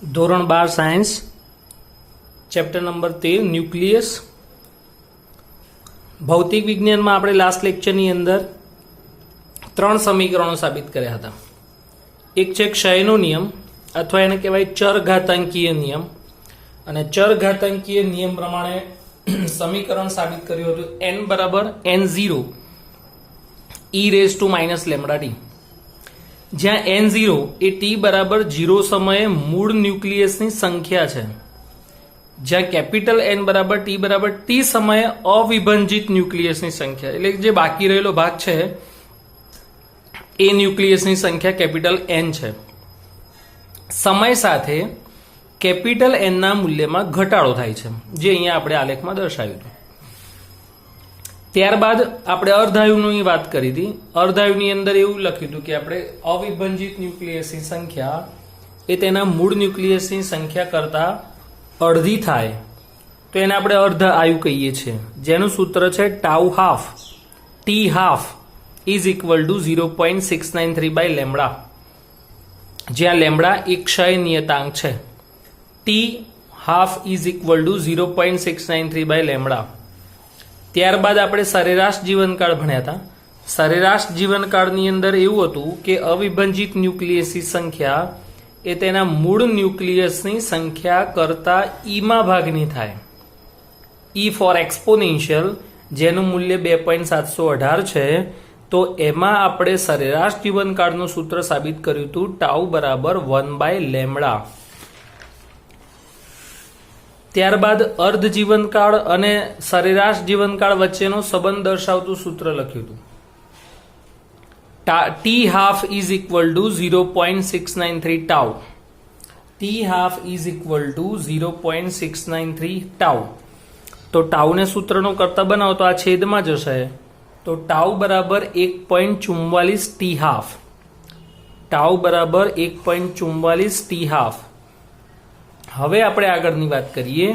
ધોરણ 12 science chapter number 13 nucleus. ભૌતિક વિજ્ઞાનમાં આપણે લાસ્ટ લેક્ચરની અંદર 3 સમીકરણો સાબિત કર્યા હતા. એક છે ક્ષયનો નિયમ અથવા એને કહેવાય ચરઘાતાંકીય નિયમ, અને ચરઘાતાંકીય નિયમ પ્રમાણે સમીકરણ સાબિત કર્યું હતું n બરાબર n0 e raise to minus lambda t, જ્યાં n0 એ t બરાબર 0 સમયે મૂળ ન્યુક્લિયસની સંખ્યા છે, જ્યાં કેપિટલ n બરાબર t સમયે અવિભાજિત ન્યુક્લિયસની સંખ્યા, એટલે જે બાકી રહેલો ભાગ છે એ ન્યુક્લિયસની સંખ્યા કેપિટલ n છે. સમય સાથે કેપિટલ n ના મૂલ્યમાં ઘટાડો થાય છે, જે અહીંયા આપણે આલેખમાં દર્શાવ્યું હતું. ત્યારબાદ આપણે અર્ધાયુની વાત કરી હતી. અર્ધાયુની અંદર એવું લખ્યું હતું કે આપણે અવિભાજિત ન્યુક્લિયસની સંખ્યા એ તેના મૂળ ન્યુક્લિયસની સંખ્યા કરતા અડધી થાય તો એને આપણે અર્ધ આયુ કહીએ છીએ, જેનું સૂત્ર છે tau half, t half is equal to 0.693 by lambda, જ્યાં લેમ્બડા એક ક્ષય નિયતાંક છે. T half is equal to 0.693 by lambda. ત્યારબાદ આપણે સરેરાશ જીવનકાળ ભણ્યા હતા. સરેરાશ જીવનકાળની અંદર એવું હતું કે અવિભાજિત ન્યુક્લિયસની સંખ્યા એ તેના મૂળ ન્યુક્લિયસની સંખ્યા કરતા ઈમાં ભાગની થાય. ઈ ફોર એક્સપોનેન્શિયલ, જેનું મૂલ્ય 2.718 છે, તો એમાં આપણે સરેરાશ જીવનકાળનું સૂત્ર સાબિત કર્યું હતું ટાઉ બરાબર 1 બાય લેમ્બડા. ત્યારબાદ અર્ધ જીવનકાળ અને સરેરાશ જીવનકાળ વચ્ચેનો સંબંધ દર્શાવતું સૂત્ર લખ્યું હતું. T half is equal to 0.693 tau. T half is equal to 0.693 tau. તો ટાઉને સૂત્રનો કરતા બનાવો તો આ છેદમાં જશે, તો ટાઉ બરાબર 1.44 ટી હાફ. ટાઉ બરાબર 1.44 ટી હાફ. હવે આપણે આગળની વાત કરીએ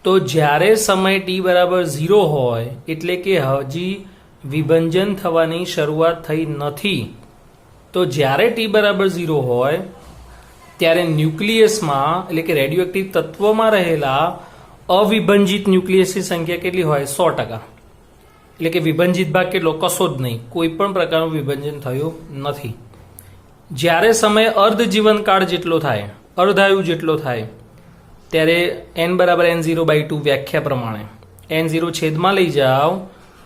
તો જ્યારે સમય t બરાબર 0 હોય, એટલે કે હજી વિભંજન થવાની શરૂઆત થઈ નથી, તો જ્યારે t બરાબર 0 હોય ત્યારે ન્યુક્લિયસમાં એટલે કે રેડિયોએક્ટિવ તત્વમાં રહેલા અવિભાજિત ન્યુક્લિયસની સંખ્યા કેટલી હોય? 100%. એટલે કે વિભાજિત ભાગ કેટલો? કશો જ નહીં, કોઈ પણ પ્રકારનું વિભાજન થયું નથી. જ્યારે સમય અર્ધ જીવનકાળ જેટલો થાય, અર્ધાયુ જેટલો થાય, ત્યારે n બરાબર n0 બાય 2 વ્યાખ્યા પ્રમાણે n0 છેદમાં લઈ જાઓ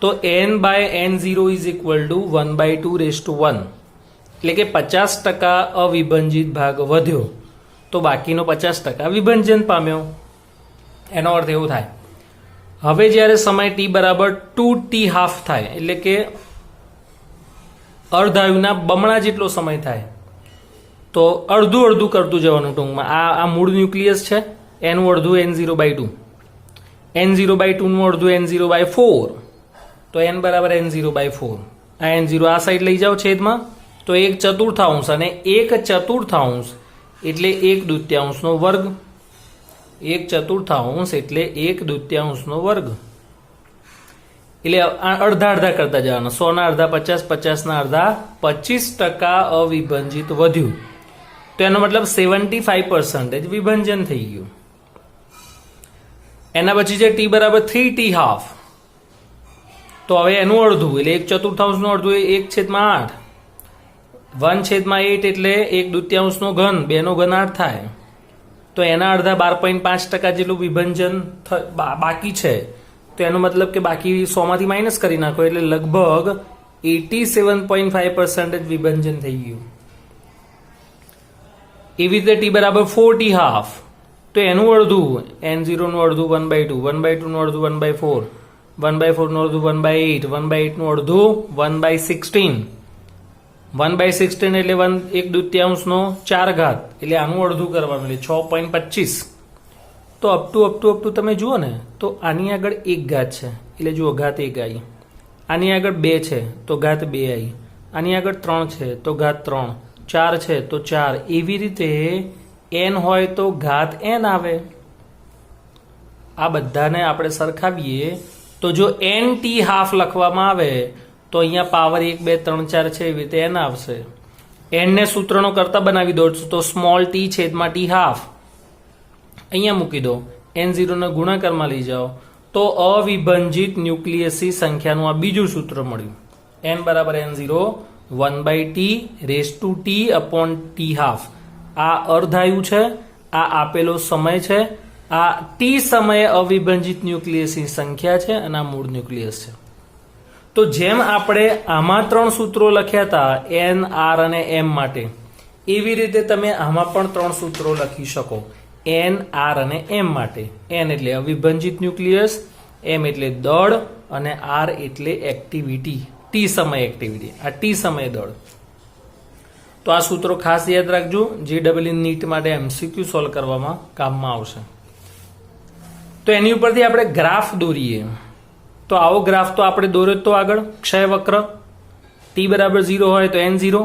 તો n by n0 is equal to 1 by 2 raise to 1, એટલે કે 50% અવિભાજિત ભાગ વધ્યો તો બાકીનો 50% વિભાજન પામ્યો. એનો અર્થ એવો થાય. હવે જ્યારે સમય t બરાબર 2t હાફ થાય, એટલે કે અર્ધાયુના બમણા જેટલો સમય થાય, તો અડધું અડધું કરતું જવાનું ટૂંકમાં. આ મૂળ ન્યુક્લિયસ છે, એનું અડધું n0 બાય 2, n0 બાય 2 નું અડધું n0 બાય 4, તો n બરાબર n0 બાય 4. આ n0 આ સાઈડ લઈ જાઓ છેદમાં, તો 1/4, અને 1/4 એટલે 1/2નો વર્ગ. 1/4 એટલે 1/2નો વર્ગ, એટલે અડધા અડધા કરતા જવાના. 100 ના અડધા 50, 50 ના અડધા 25% અવિભાજિત વધ્યું, તો એનો મતલબ 75% વિભાજન થઈ ગયું. એના પછી છે t બરાબર 3t હાફ, તો હવે એનું અડધું એટલે 1/4 નું અડધું 1/8, 1/8 એટલે 1/2નો ઘન, 2 નો ઘન 8 થાય, તો એના અડધા 12.5% જેટલું વિભાજન બાકી છે. તો એનો મતલબ કે બાકી 100 માંથી માઇનસ કરી નાખો એટલે લગભગ 87.5% વિભાજન થઈ ગયું. એવી રીતે t બરાબર 4t હાફ, તો એનું અડધું n0 નું અડધું 1/2, 1/2 નું અડધું 1/4, 1/4 નું અડધું 1/8, 1/8 નું અડધું 1/16, 1/16 એટલે 1/2નો 4 ઘાત, એટલે આનું અડધું કરવાનું એટલે 6.25. તો અપ ટુ તમે જુઓ ને તો આની આગળ 1 ઘાત છે, એટલે જુઓ ઘાત 1 આવી, આની આગળ 2 છે તો ઘાત 2 આવી, આની આગળ 3 છે તો ઘાત 3, 4 છે તો 4. એવી રીતે n હોય તો ઘાત n આવે. આ બધાને આપણે સરખાવીએ તો જો nt હાફ લખવામાં આવે તો અહીંયા પાવર 1 2 3 4 છે, એવી રીતે n આવશે. n ને સૂત્રનો કરતા બનાવી દો તો સ્મોલ t છેદમાં t હાફ, અહીંયા મૂકી દો, N0 ને ગુણાકારમાં લઈ જાઓ તો અવિભાજિત ન્યુક્લિયસની સંખ્યાનું આ બીજું સૂત્ર મળ્યું. N બરાબર N0 1/T/T/T². આ અર્ધાયુ છે, આ આપેલો સમય છે, આ ટી સમયે અવિભાજિત ન્યુક્લિયસની સંખ્યા છે અને આ મૂળ ન્યુક્લિયસ છે. તો જેમ આપણે આમાં 3 સૂત્રો લખ્યા હતા N, R અને M માટે, એવી રીતે તમે આમાં પણ 3 સૂત્રો લખી શકો N, R અને M માટે. N એટલે અવિભાજિત ન્યુક્લિયસ, M એટલે દળ અને R એટલે એક્ટિવિટી, ટી સમય એક્ટિવિટી, આ ટી સમય દળ. તો આ સૂત્રો ખાસ યાદ રાખજો, JEE નીટ માટે MCQ સોલ્વ કરવામાં કામમાં આવશે. તો એની ઉપરથી આપણે ગ્રાફ દોરીએ. તો આવો ગ્રાફ તો આપણે દોર્યો તો આગળ, ક્ષય વક્ર. T બરાબર 0 હોય તો N0,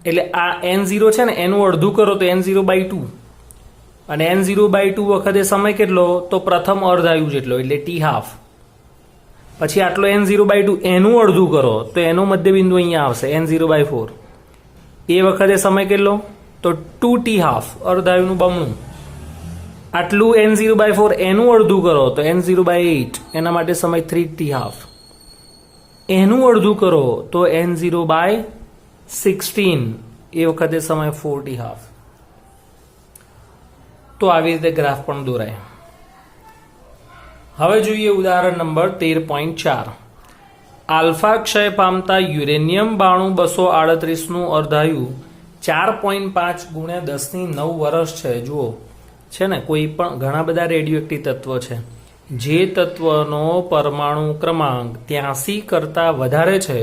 એટલે આ N0 છે ને એનું અડધું કરો તો N0/2, અને N0/2 વખતે સમય કેટલો? તો પ્રથમ અર્ધાયુ જેટલો, એટલે T². પછી આટલો N0/2 એનું અડધું કરો તો એનો મધ્યબિંદુ અહીંયા આવશે N0/4. એ વખતે સમય કેટલો? તો 2T², અર્ધાયુનું બમણું. આટલું N0/4 એનું અડધું કરો તો N0/8, એના માટે સમય 3T². એનું અડધું કરો તો N0/16, એ વખતે સમય 4T². તો આવી રીતે ગ્રાફ પણ દોરાય. હવે જોઈએ ઉદાહરણ નંબર 13.4. આલ્ફા ક્ષય પામતા યુરેનિયમ 9238 નું અર્ધાયુ 4.5 × 10⁹ વર્ષ છે. જુઓ છે ને, કોઈ પણ ઘણા બધા રેડિયોએક્ટિવ તત્વો છે. જે તત્વનો પરમાણુ ક્રમાંક 83 કરતા વધારે છે,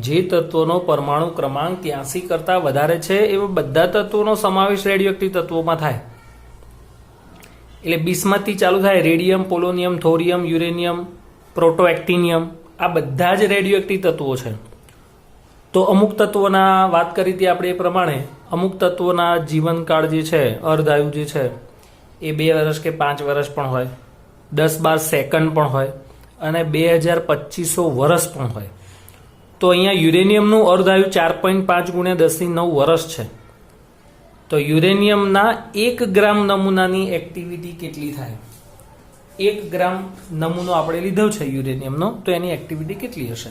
જે તત્વનો પરમાણુ ક્રમાંક 83 કરતા વધારે છે એવા બધા તત્વોનો સમાવેશ રેડિયોએક્ટિવ તત્વોમાં થાય. એટલે બિસ્મથથી ચાલુ થાય, રેડિયમ, પોલોનિયમ, થોરિયમ, યુરેનિયમ, પ્રોટોએક્ટિનિયમ, આ બધા જ રેડિયોએક્ટિવ તત્વો છે. તો અમુક તત્વોના વાત કરી હતી આપણે એ પ્રમાણે, અમુક તત્વોના જીવનકાળ જે છે, અર્ધાયુ જે છે એ 2 વર્ષ કે 5 વર્ષ પણ હોય, 10-12 સેકન્ડ પણ હોય અને 2250 વર્ષ પણ હોય. તો અહીંયા યુરેનિયમનું અર્ધાયુ 4.5 × 10⁹ વર્ષ છે. તો યુરેનિયમના 1 ગ્રામ નમૂનાની એક્ટિવિટી કેટલી થાય? 1 ગ્રામ નમૂનો આપણે લીધો છે યુરેનિયમનો, તો એની એક્ટિવિટી કેટલી હશે?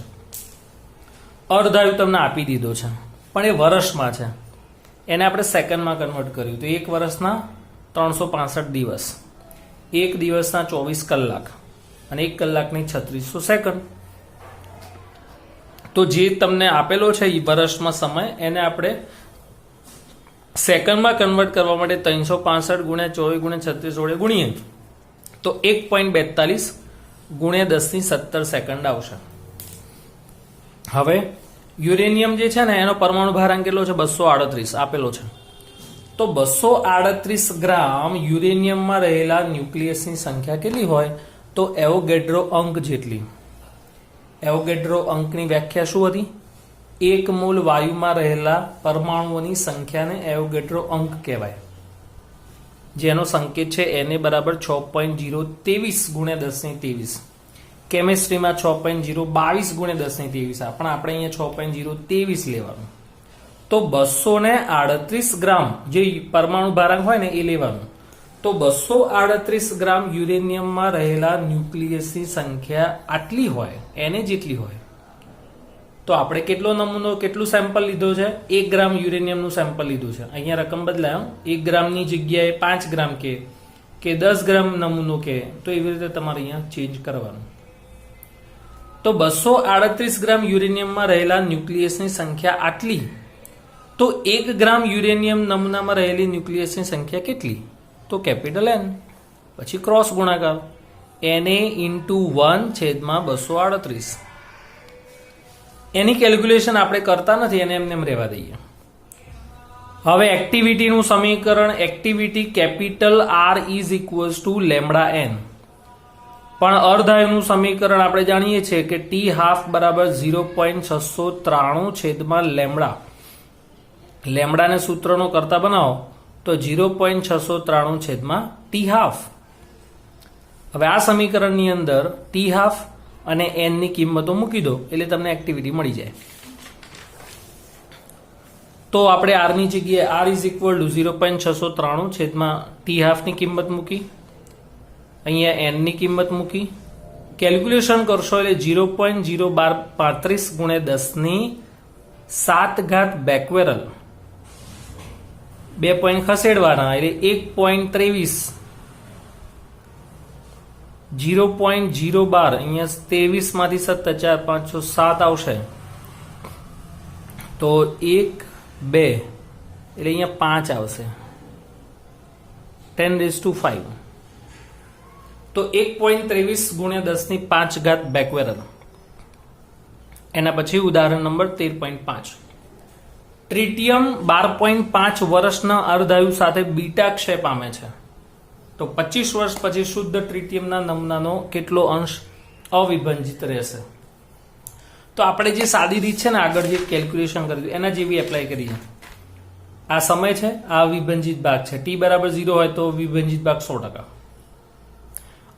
અર્ધાયુ તમને આપી દીધો છે, પણ એ વર્ષમાં છે. એને આપણે સેકન્ડમાં કન્વર્ટ કર્યું તો 1 વર્ષના 365 દિવસ, 1 દિવસના 24 કલાક અને 1 કલાકની 3600 સેકન્ડ. તો જે તમને આપેલો છે એ વર્ષમાં સમય, એને આપણે સેકન્ડમાં કન્વર્ટ કરવા માટે 365 × 24 × 36 ગુણીએ તો 1.42 × 10⁻17 સેકન્ડ આવશે. હવે યુરેનિયમ જે છે ને એનો પરમાણુ ભારાંક કેટલો છે? 238 આપેલો છે. તો 238 ગ્રામ યુરેનિયમમાં રહેલા ન્યુક્લિયસની સંખ્યા કેટલી હોય? તો એવોગેડ્રો અંક જેટલી. એવોગેડ્રો અંકની વ્યાખ્યા શું હતી? 1 મોલ વાયુમાં રહેલા પરમાણુઓની સંખ્યાને એવોગેડ્રો અંક કહેવાય, જેનો સંકેત છે Na બરાબર 6.023 × 10⁻23. કેમિસ્ટ્રીમાં 6.022 × 10⁻23, પણ આપણે અહીંયા 6.023 લેવાનું. તો 238 ગ્રામ જે પરમાણુ ભારાંક હોય ને એ લેવાનું. તો 238 ગ્રામ યુરેનિયમમાં રહેલા ન્યુક્લિયસની સંખ્યા આટલી હોય, એને જેટલી હોય. તો આપણે કેટલો નમૂનો, કેટલું સેમ્પલ લીધો છે? 1 ગ્રામ યુરેનિયમનું સેમ્પલ લીધું છે. અહીંયા રકમ બદલાય, 1 ગ્રામની જગ્યાએ 5 ગ્રામ કે 10 ગ્રામ નમૂનો કે, તો એવી રીતે તમારે અહીંયા ચેન્જ કરવાનું. તો 238 ગ્રામ યુરેનિયમમાં રહેલા ન્યુક્લિયસની સંખ્યા આટલી. તો 1 ગ્રામ યુરેનિયમ નમૂનામાં રહેલી ન્યુક્લિયસની સંખ્યા કેટલી? તો કેપિટલ N, પછી ક્રોસ ગુણાકાર Na/1/238. એની કેલ્ક્યુલેશન આપણે કરતા નથી, એને એમને રહેવા દઈએ. હવે એક્ટિવિટીનું સમીકરણ, activity capital R is equals to λN. પણ અર્ધાયુનું સમીકરણ આપણે જાણીએ છીએ કે T½ બરાબર 0.693 લેમડાને સૂત્રનો કરતા બનાવો તો 0.693 T². હવે આ સમીકરણની અંદર T½ અને N ની કિંમતો મૂકી દો એટલે તમને એક્ટિવિટી મળી જાય. તો આપણે આર ની જગ્યાએ આર ઇઝ ઇક્વલ ટુ 0.693 છેદમાં ટી હાફની કિંમત મૂકી, અહીંયા એન ની કિંમત મૂકી, કેલ્ક્યુલેશન કરશો એટલે 0.01235 ગુણ્યા 10⁷ બેકવેરલ 2 પોઈન્ટ ખસેડવાના એટલે 1.23 0.012 અહીંયા 23 માંથી 7 4 5 6 7 આવશે તો 1 2 એટલે અહીંયા 5 આવશે 10⁵ તો 1.23 ગુણ્યા 10⁵ બેકવેરલ. એના પછી ઉદાહરણ નંબર 13.5 ટ્રિટિયમ 12.5 વર્ષના અર્ધાયુ સાથે બીટા ક્ષય પામે છે તો 25 વર્ષ પછી શુદ્ધ ટ્રિટિયમના નમૂનાનો કેટલો અંશ અવિભાજિત રહેશે. તો આપણે જે સાદી રીત છે ને આગળ જે કેલ્ક્યુલેશન કર્યું એના જેવી એપ્લાય કરીએ. આ સમય છે, આ વિભાજિત ભાગ છે, ટી બરાબર 0 હોય તો વિભાજિત ભાગ 100%.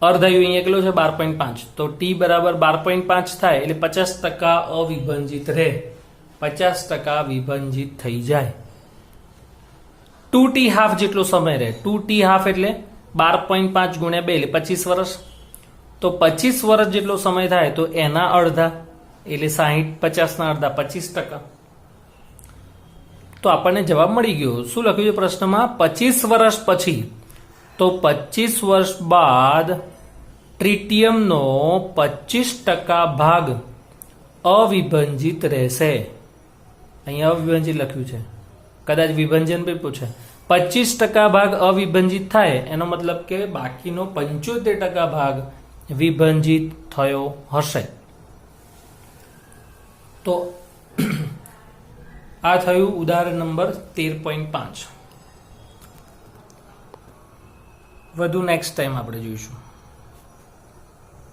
અર્ધાયુ અહીંયા કેટલો છે 12.5 તો ટી બરાબર 12.5 થાય એટલે 50% અવિભાજિત રહે, 50% વિભાજિત થઈ જાય. 2t હાફ જેટલો સમય રહે. 2t હાફ એટલે 12.5 ગુણ્યા 2 એટલે 25 વર્ષ. તો 25 વર્ષ જેટલો સમય થાય તો એના અડધા એટલે 60, 50 ના અડધા 25%. તો આપણને જવાબ મળી ગયો. શું લખ્યું છે પ્રશ્નમાં? 25 વર્ષ પછી, તો 25 વર્ષ બાદ ટ્રિટિયમનો 25% ભાગ અવિભાજિત રહેશે. અહીંયા અવિભાજિત લખ્યું છે, કદાચ વિભાજન પણ પૂછે. 25% ભાગ અવિભાજિત થાય એનો મતલબ કે બાકીનો 75% ભાગ વિભાજિત થયો હશે. તો આ થયું ઉદાહરણ નંબર 13.5. વધુ નેક્સ્ટ ટાઈમ આપણે જોઈશું.